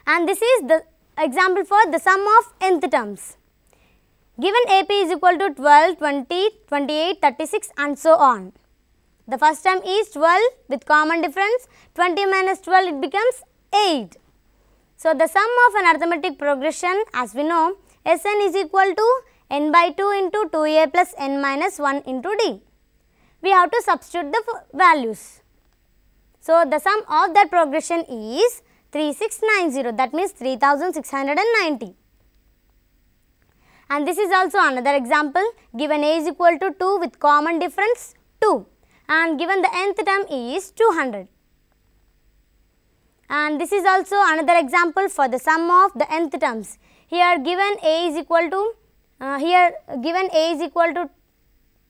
And this is the example for the sum of nth terms. Given AP is equal to 12, 20, 28, 36 and so on. The first term is 12 with common difference, 20 minus 12 it becomes 8. So, the sum of an arithmetic progression as we know Sn is equal to n by 2 into 2a plus n minus 1 into d. We have to substitute the values. So, the sum of that progression is 3690, that means 3690. And this is also another example. Given a is equal to 2 with common difference 2 and given the nth term is 200. And this is also another example for the sum of the nth terms. Here given a is equal to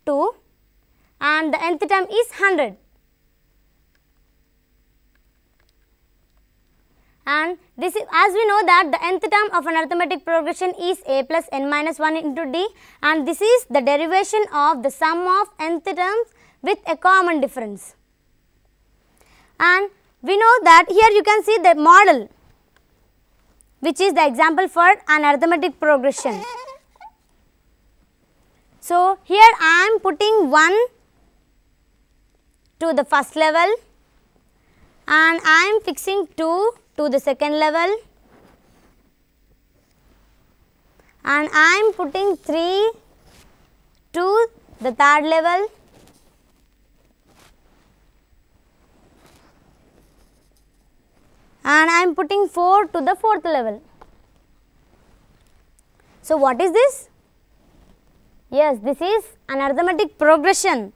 2 and the nth term is 100. And this is, as we know that the nth term of an arithmetic progression is a plus n minus 1 into d, and this is the derivation of the sum of nth terms with a common difference. And we know that here you can see the model, which is the example for an arithmetic progression. So, here I am putting 1 to the first level and I am fixing 2 to the second level and I am putting 3 to the third level and I am putting 4 to the fourth level. So, what is this? Yes, this is an arithmetic progression.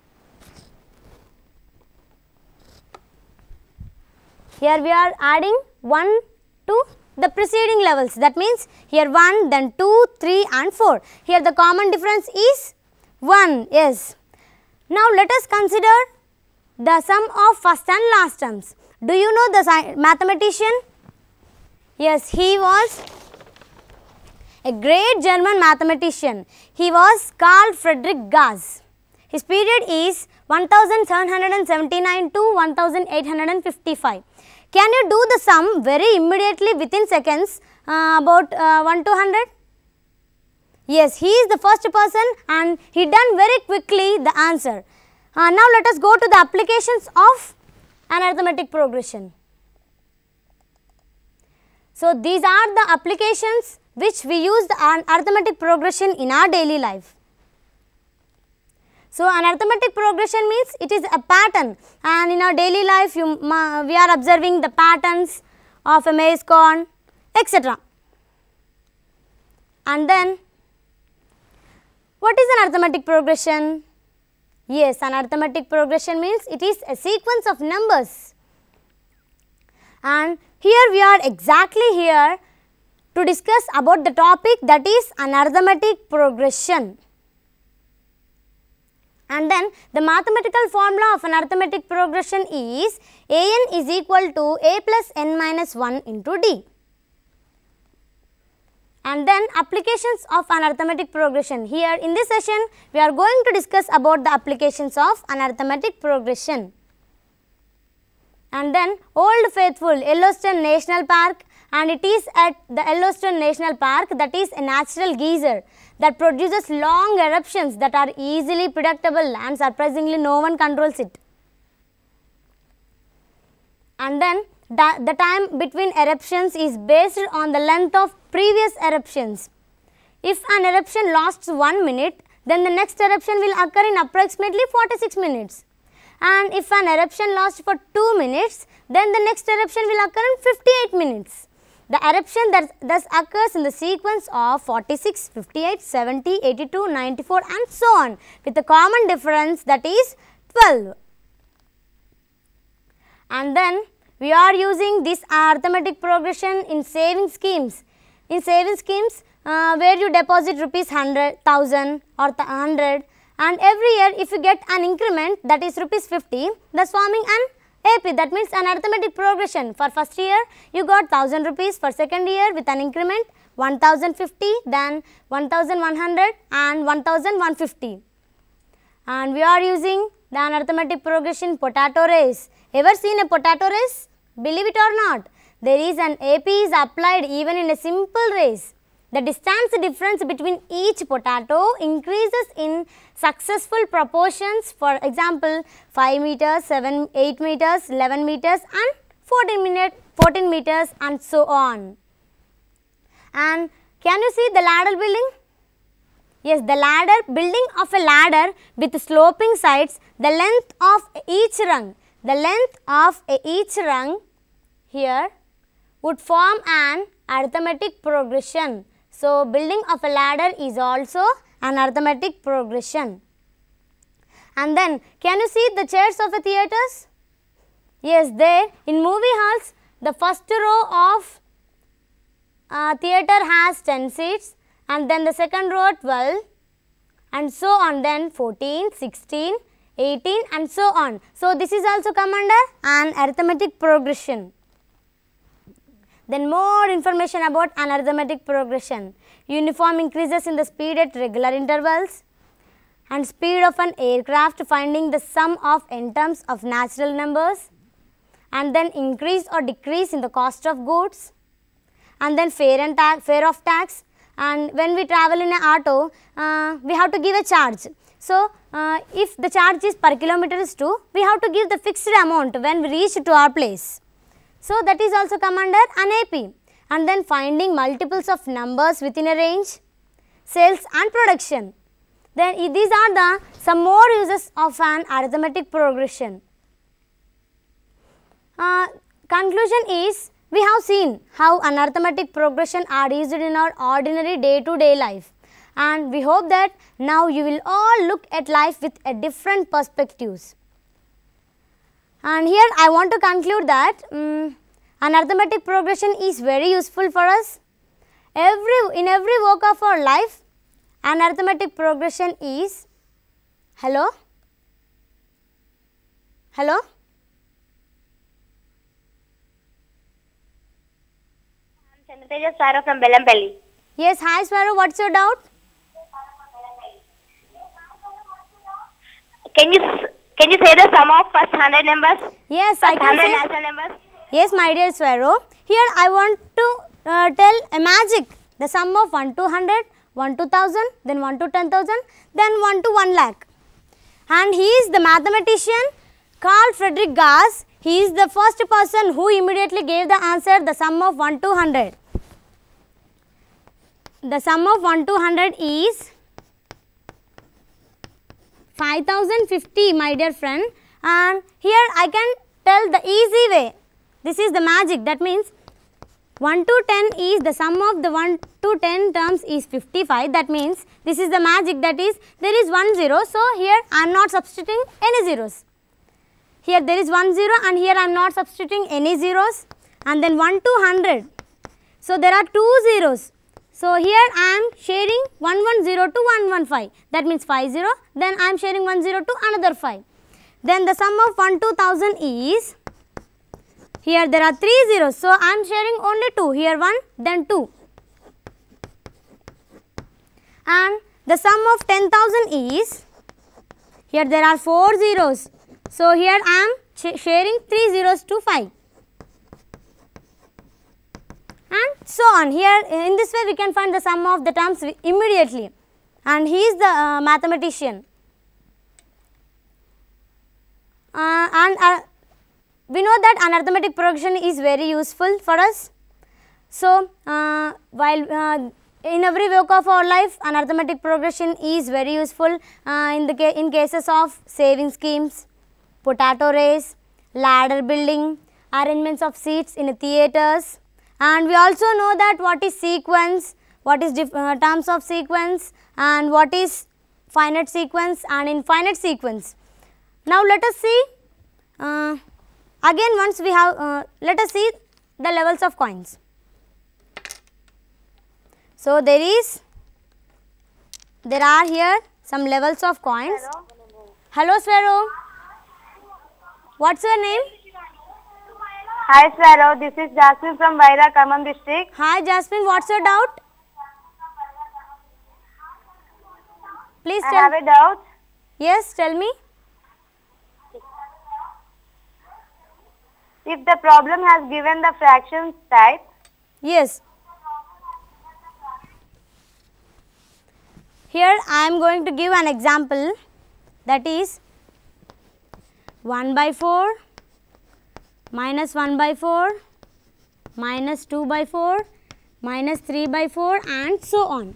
Here we are adding 1 to the preceding levels, that means here 1, then 2, 3 and 4. Here the common difference is 1, yes. Now, let us consider the sum of first and last terms. Do you know the mathematician? Yes, he was a great German mathematician. He was Carl Friedrich Gauss. His period is 1779 to 1855. Can you do the sum very immediately within seconds, about 1 to 100? Yes, he is the first person and he done very quickly the answer. Now, let us go to the applications of an arithmetic progression. So, these are the applications which we use an arithmetic progression in our daily life. So, an arithmetic progression means it is a pattern, and in our daily life we are observing the patterns of a maize corn, etc. And then what is an arithmetic progression? Yes, an arithmetic progression means it is a sequence of numbers, and here we are exactly here to discuss about the topic, that is an arithmetic progression. And then the mathematical formula of an arithmetic progression is an is equal to a plus n minus 1 into d. And then applications of an arithmetic progression. Here in this session we are going to discuss about the applications of an arithmetic progression. And then Old Faithful Yellowstone National Park, and it is at the Yellowstone National Park, that is a natural geyser that produces long eruptions that are easily predictable, and surprisingly no one controls it. And then the time between eruptions is based on the length of previous eruptions. If an eruption lasts 1 minute, then the next eruption will occur in approximately 46 minutes. And if an eruption lasts for 2 minutes, then the next eruption will occur in 58 minutes. The eruption that thus occurs in the sequence of 46, 58, 70, 82, 94 and so on, with a common difference, that is 12. And then we are using this arithmetic progression in saving schemes. In saving schemes where you deposit rupees 100,000 or 100, and every year if you get an increment, that is rupees 50, thus forming an AP, that means an arithmetic progression. For first year you got 1000 rupees, for second year with an increment 1050, then 1100 and 1150. And we are using the arithmetic progression potato race. Ever seen a potato race? Believe it or not, there is an AP is applied even in a simple race. The distance difference between each potato increases in successful proportions, for example 5 meters, 7, 8 meters, 11 meters and 14 meters and so on. And can you see the ladder building? Yes, the ladder building of a ladder with sloping sides, the length of each rung here would form an arithmetic progression. So, building of a ladder is also an arithmetic progression. And then can you see the chairs of a theatres? Yes, there in movie halls the first row of theatre has 10 seats and then the second row 12 and so on, then 14, 16, 18 and so on. So, this is also come under an arithmetic progression. Then more information about an arithmetic progression. Uniform increases in the speed at regular intervals and speed of an aircraft, finding the sum of n terms of natural numbers, and then increase or decrease in the cost of goods, and then fare of tax. And when we travel in an auto, we have to give a charge. So, if the charge is per kilometer is 2, we have to give the fixed amount when we reach to our place. So, that is also come under an AP. And then finding multiples of numbers within a range, sales and production. Then these are the some more uses of an arithmetic progression. Conclusion is, we have seen how an arithmetic progression are used in our ordinary day-to-day life, and we hope that now you will all look at life with a different perspectives. And here I want to conclude that an arithmetic progression is very useful for us. In every walk of our life, an arithmetic progression is, hello? Hello? I am Chandrateja Swaro from Bellanpalli. Yes, hi Swaro, what's your doubt? Can you say the sum of first 100 numbers? Yes, I can 100 say. natural numbers. Yes, my dear Swaro. Here I want to tell a magic. The sum of 1 to 100, 1 to 1000, then 1 to 10,000, then 1 to 1 lakh. And he is the mathematician Carl Friedrich Gauss. He is the first person who immediately gave the answer, the sum of 1 to 100. The sum of 1 to 100 is 5050, my dear friend. And here I can tell the easy way. This is the magic. That means 1 to 10 is the sum of the 1 to 10 terms is 55. That means this is the magic, that is there is 1 0. So, here I am not substituting any zeros. Here there is 1 0 and here I am not substituting any zeros, and then 1 to 100. So, there are 2 zeros. So, here I am sharing 110 to 115, that means 50, then I am sharing 10 to another 5. Then the sum of 1 to 1000 is, here there are 3 zeros. So, I am sharing only 2, here 1, then 2. And the sum of 10,000 is, here there are 4 zeros. So, here I am sharing 3 zeros to 5. And so on. Here in this way we can find the sum of the terms immediately, and he is the mathematician. We know that an arithmetic progression is very useful for us. So, while in every walk of our life, an arithmetic progression is very useful in cases of saving schemes, potato race, ladder building, arrangements of seats in theatres. And we also know that what is sequence, what is terms of sequence, and what is finite sequence and infinite sequence. Now, let us see again once we have let us see the levels of coins. So, there are here some levels of coins. Hello Swaro, what's your name? Hi Swaro, this is Jasmine from Vaira, Khammam district. Hi Jasmine, what's your doubt? Please tell. I have a doubt. Yes, tell me. if the problem has given the fractions type. Yes. Here I am going to give an example, that is 1 by 4 minus 1 by 4 minus 2 by 4 minus 3 by 4 and so on.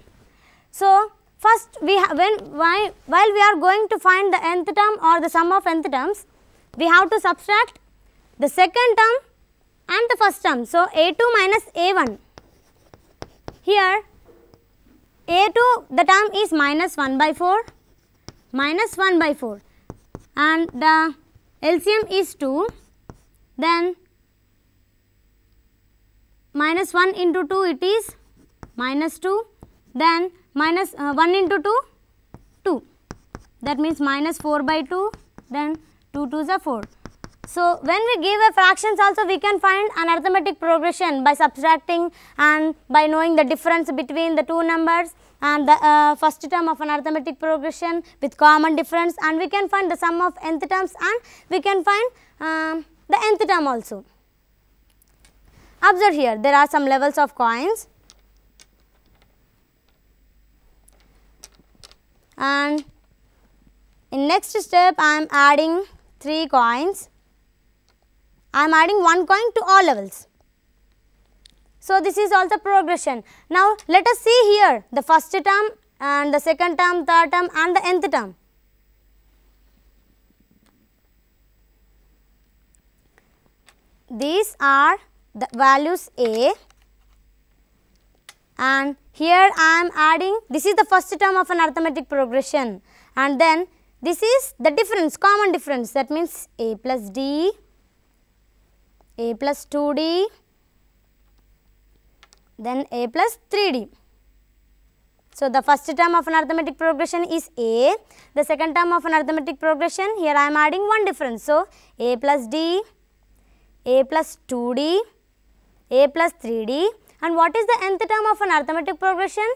So, first we while we are going to find the nth term or the sum of nth terms, we have to subtract the second term and the first term. So, a2 minus a1. Here a2, the term is minus 1 by 4 minus 1 by 4 and the LCM is 2, then minus 1 into 2 it is minus 2, then minus 1 into 2, 2, that means minus 4 by 2, then 2 2s are 4. So, when we give a fractions also we can find an arithmetic progression by subtracting and by knowing the difference between the two numbers and the first term of an arithmetic progression with common difference, and we can find the sum of nth terms and we can find the nth term also. Observe here, there are some levels of coins, and in next step I am adding 3 coins. I am adding 1 coin to all levels. So, this is also progression. Now, let us see here the first term and the second term, third term and the nth term. These are the values A, and here I am adding, this is the first term of an arithmetic progression, and then this is the difference, common difference, that means A plus D, A plus 2D, then A plus 3D. So, the first term of an arithmetic progression is A, the second term of an arithmetic progression, here I am adding one difference. So, A plus D, A plus 2D, A plus 3D, and what is the nth term of an arithmetic progression?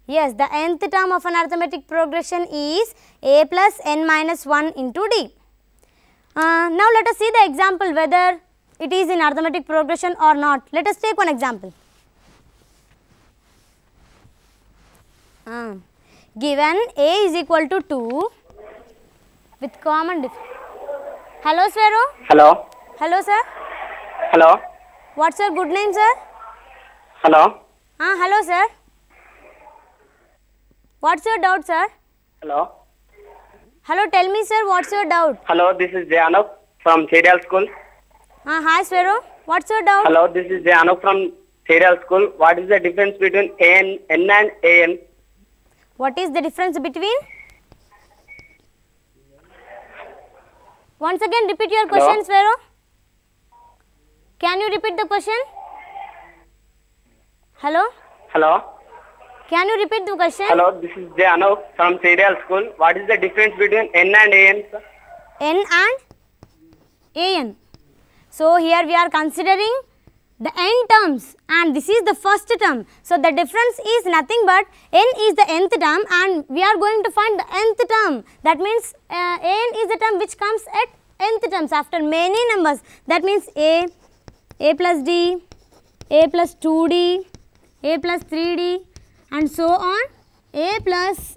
Yes, the nth term of an arithmetic progression is A plus n minus 1 into D. Now, let us see the example whether it is in arithmetic progression or not. Let us take one example. Given A is equal to 2 with common difference. Hello, Svero. Hello. Hello, sir. Hello. What's your good name, sir? Hello. Hello, sir. What's your doubt, sir? Hello. Hello, tell me, sir, what's your doubt? Hello, this is Jayanuk from Serial School. Hi, Svero. What's your doubt? Hello, this is Jayanuk from Serial School. What is the difference between n and an? What is the difference between? Once again, repeat your question, Svero. Can you repeat the question? Hello? Hello. Can you repeat the question? Hello, this is Jayanuk from Serial School. What is the difference between n and an? N and an. So, here we are considering the n terms and this is the first term. So, the difference is nothing but n is the nth term and we are going to find the nth term. That means, an is the term which comes at nth terms after many numbers. That means, A plus D, A plus 2D, A plus 3D and so on, A plus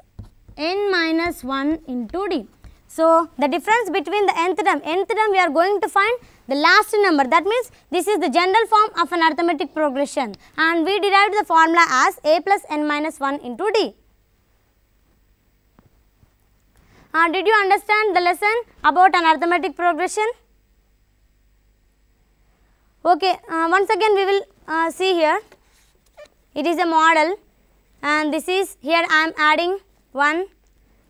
n minus 1 into D. So, the difference between the nth term we are going to find the last number. That means, this is the general form of an arithmetic progression and we derived the formula as A plus n minus 1 into D. Did you understand the lesson about an arithmetic progression? Okay, once again we will see here. It is a model and this is, here I am adding 1,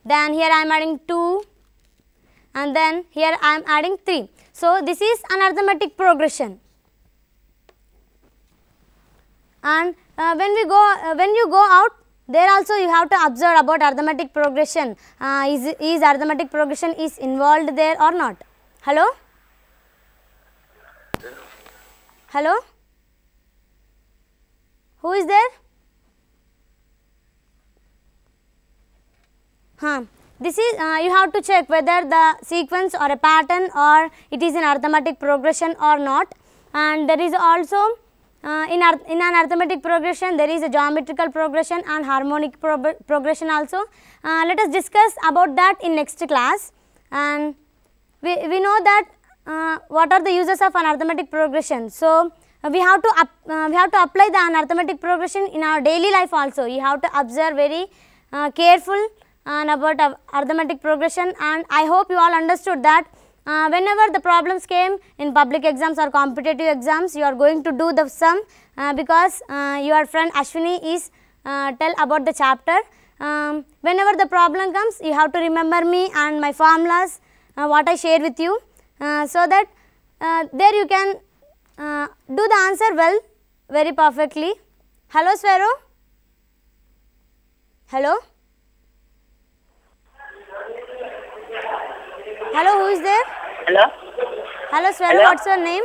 then here I am adding 2 and then here I am adding 3. So, this is an arithmetic progression and when you go out, there also you have to observe about arithmetic progression. Is arithmetic progression is involved there or not? Hello? Hello? Who is there? this is you have to check whether the sequence or a pattern or it is an arithmetic progression or not. And there is also in an arithmetic progression there is a geometrical progression and harmonic progression also. Let us discuss about that in next class. And we know that what are the uses of an arithmetic progression. So, we have to apply the arithmetic progression in our daily life also. You have to observe very careful and about arithmetic progression, and I hope you all understood that whenever the problems came in public exams or competitive exams, you are going to do the sum because your friend Ashwini is tell about the chapter. Whenever the problem comes, you have to remember me and my formulas what I shared with you, so that there you can do the answer well, very perfectly. Hello Swero. Hello. Hello, who is there? Hello. Hello Swero, Hello? what's your name?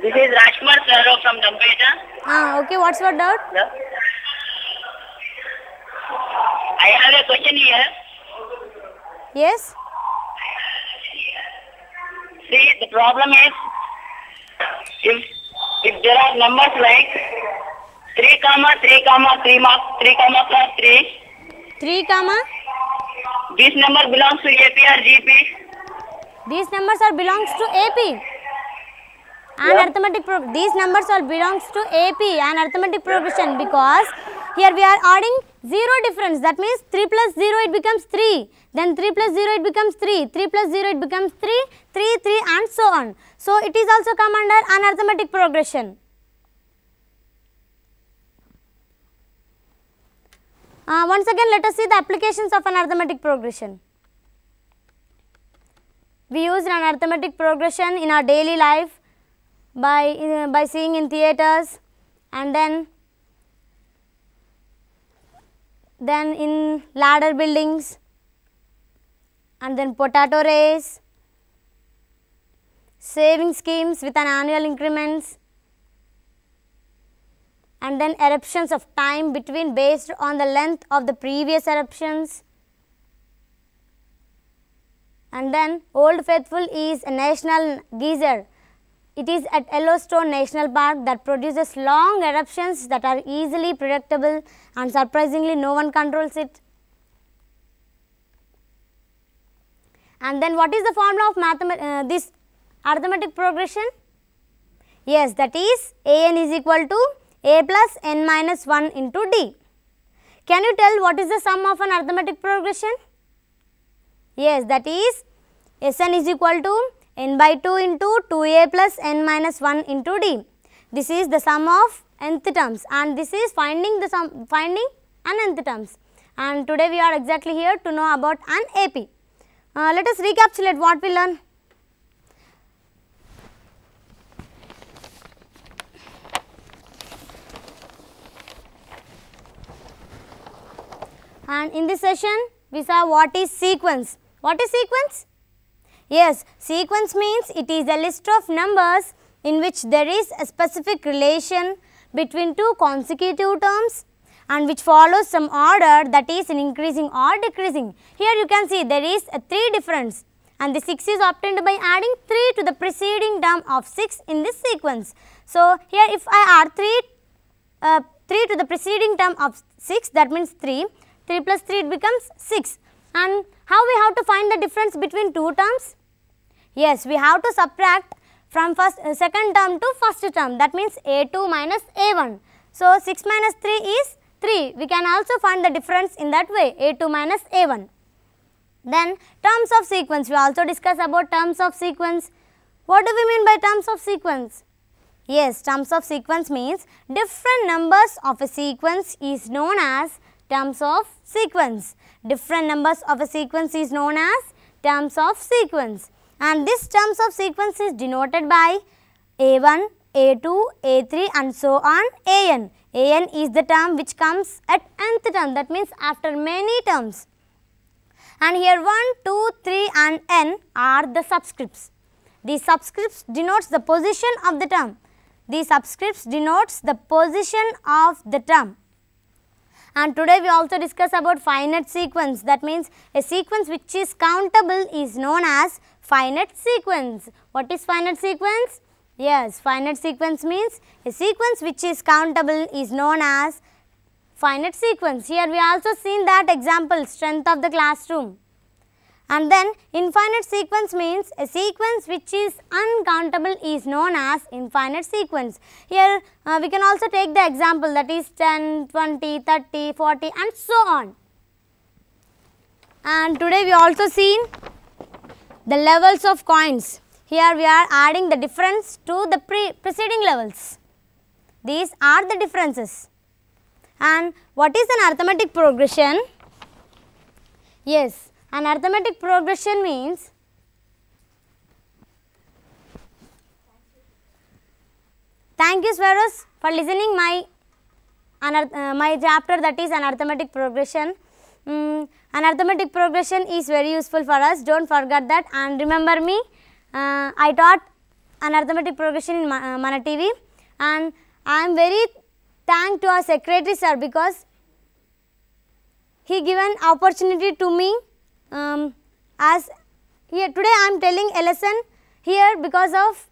This is Rajkumar Swero from Dampeta. Okay, what's your doubt? Hello. I have a question here. Yes. See, the problem is if there are numbers like 3 comma 3 comma 3 mark 3 comma plus 3. 3 comma. This number belongs to AP or GP. These numbers are belongs to AP. And arithmetic these numbers all belongs to AP and arithmetic progression, because here we are adding 0 difference. That means 3 plus 0 it becomes 3. Then 3 plus 0 it becomes 3. 3 plus 0 it becomes 3, 3, 3 and so on. So, it is also come under an arithmetic progression. Once again, let us see the applications of an arithmetic progression. We use an arithmetic progression in our daily life by seeing in theatres, and then in ladder buildings, and then potato race, saving schemes with an annual increments, and then eruptions of time between based on the length of the previous eruptions. And then Old Faithful is a national geyser. It is at Yellowstone National Park that produces long eruptions that are easily predictable, and surprisingly no one controls it. And then what is the formula of this arithmetic progression? Yes, that is an is equal to a plus n minus 1 into d. Can you tell what is the sum of an arithmetic progression? Yes, that is Sn is equal to n by 2 into 2a plus n minus 1 into d. This is the sum of nth terms, and this is finding an nth terms. And today we are exactly here to know about an AP. Let us recapitulate what we learn. And in this session, we saw what is sequence. What is sequence? Yes, sequence means it is a list of numbers in which there is a specific relation between two consecutive terms and which follows some order, that is in increasing or decreasing. Here you can see there is a 3 difference, and the 6 is obtained by adding 3 to the preceding term of 6 in this sequence. So, here if I add 3 to the preceding term of 6, that means 3 plus 3 it becomes 6. And how we have to find the difference between two terms? Yes, we have to subtract from second term to first term, that means a2 minus a1. So, 6 minus 3 is 3. We can also find the difference in that way, a2 minus a1. Then terms of sequence, we also discuss about terms of sequence. What do we mean by terms of sequence? Yes, terms of sequence means different numbers of a sequence is known as terms of sequence. Different numbers of a sequence is known as terms of sequence, and this terms of sequence is denoted by a1, a2, a3 and so on an. An is the term which comes at nth term, that means after many terms. And here 1, 2, 3 and n are the subscripts. The subscripts denotes the position of the term. The subscripts denotes the position of the term. And today we also discuss about finite sequence. That means a sequence which is countable is known as finite sequence. What is finite sequence? Yes, finite sequence means a sequence which is countable is known as finite sequence. Here we also seen that example, strength of the classroom. And then infinite sequence means a sequence which is uncountable is known as infinite sequence. Here we can also take the example, that is 10, 20, 30, 40 and so on. And today we also seen the levels of coins. Here we are adding the difference to the preceding levels. These are the differences. And what is an arithmetic progression? Yes, an arithmetic progression means thank you Swaros for listening my chapter, that is an arithmetic progression. An arithmetic progression is very useful for us, don't forget that. And remember me, I taught an arithmetic progression in Mana TV, and I am very thankful to our secretary sir because he given opportunity to me. As here today I am telling a lesson here because of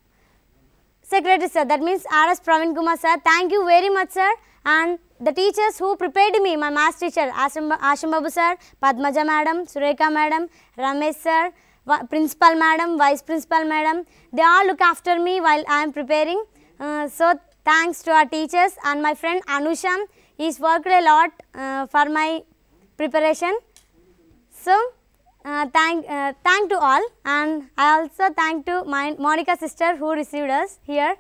secretary sir, that means R.S. Praveen Kumar sir. Thank you very much sir, and the teachers who prepared me, my maths teacher Ashim Babu sir, Padmaja madam, Sureka madam, Ramesh sir, principal madam, vice principal madam, they all look after me while I am preparing. So thanks to our teachers, and my friend Anusham, he's worked a lot for my preparation. So thank to all, and I also thank to my Monica sister who received us here.